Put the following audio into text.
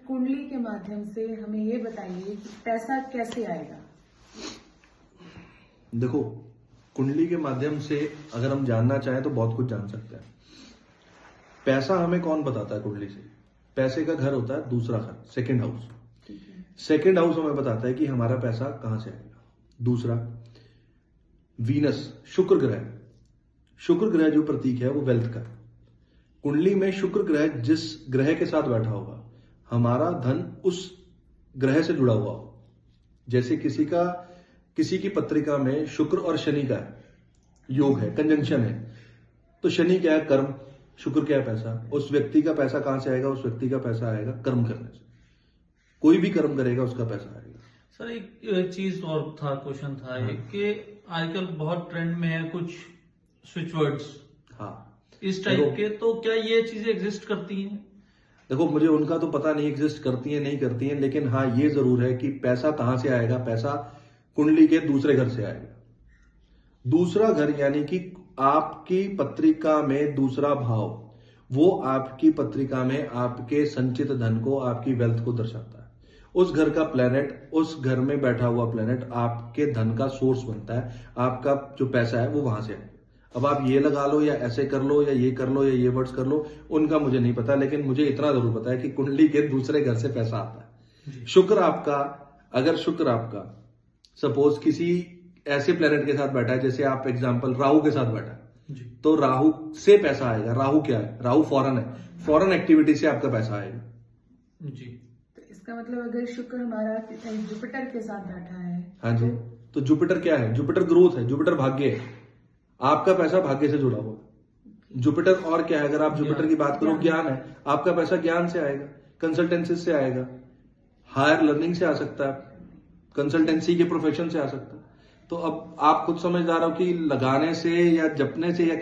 कुंडली के माध्यम से हमें ये बताइए कि पैसा कैसे आएगा। देखो, कुंडली के माध्यम से अगर हम जानना चाहें तो बहुत कुछ जान सकते हैं। पैसा हमें कौन बताता है कुंडली से? पैसे का घर होता है दूसरा घर, सेकंड हाउस। सेकंड हाउस हमें बताता है कि हमारा पैसा कहां से आएगा। दूसरा, वीनस, शुक्र ग्रह। शुक्र ग्रह जो प्रतीक है वो वेल्थ का। कुंडली में शुक्र ग्रह जिस ग्रह के साथ बैठा होगा, हमारा धन उस ग्रह से जुड़ा हुआ हो। जैसे किसी की पत्रिका में शुक्र और शनि का योग है, कंजंक्शन है, तो शनि क्या है? कर्म। शुक्र क्या है? पैसा। उस व्यक्ति का पैसा कहां से आएगा? उस व्यक्ति का पैसा आएगा कर्म करने से। कोई भी कर्म करेगा उसका पैसा आएगा। सर एक चीज और था, क्वेश्चन था एक कि आजकल बहुत ट्रेंड में है कुछ स्विच वर्ड्स, हाँ, इस टाइप के, तो क्या ये चीजें एग्जिस्ट करती हैं? देखो, मुझे उनका तो पता नहीं एग्जिस्ट करती है नहीं करती है, लेकिन हाँ ये जरूर है कि पैसा कहां से आएगा? पैसा कुंडली के दूसरे घर से आएगा। दूसरा घर यानी कि आपकी पत्रिका में दूसरा भाव, वो आपकी पत्रिका में आपके संचित धन को, आपकी वेल्थ को दर्शाता है। उस घर का प्लेनेट, उस घर में बैठा हुआ प्लेनेट आपके धन का सोर्स बनता है। आपका जो पैसा है वो वहां से आएगा। अब आप ये लगा लो या ऐसे कर लो या ये कर लो या ये वर्ड्स कर लो, उनका मुझे नहीं पता, लेकिन मुझे इतना जरूर पता है कि कुंडली के दूसरे घर से पैसा आता है। शुक्र आपका, अगर शुक्र आपका सपोज किसी ऐसे प्लेनेट के साथ बैठा है, जैसे आप एग्जांपल राहु के साथ बैठा है, तो राहु से पैसा आएगा। राहु क्या है? राहु फॉरेन है, फॉरेन एक्टिविटी से आपका पैसा आएगा जी। तो इसका मतलब अगर शुक्र हमारा जुपिटर के साथ बैठा है, हाँ जी, तो जुपिटर क्या है? जुपिटर ग्रोथ है, जुपिटर भाग्य है। आपका पैसा भाग्य से जुड़ा हुआ है। जुपिटर और क्या है? अगर आप जुपिटर की बात करो, ज्ञान है। आपका पैसा ज्ञान से आएगा, कंसल्टेंसी से आएगा, हायर लर्निंग से आ सकता है, कंसल्टेंसी के प्रोफेशन से आ सकता है। तो अब आप खुद समझदार हो कि लगाने से या जपने से या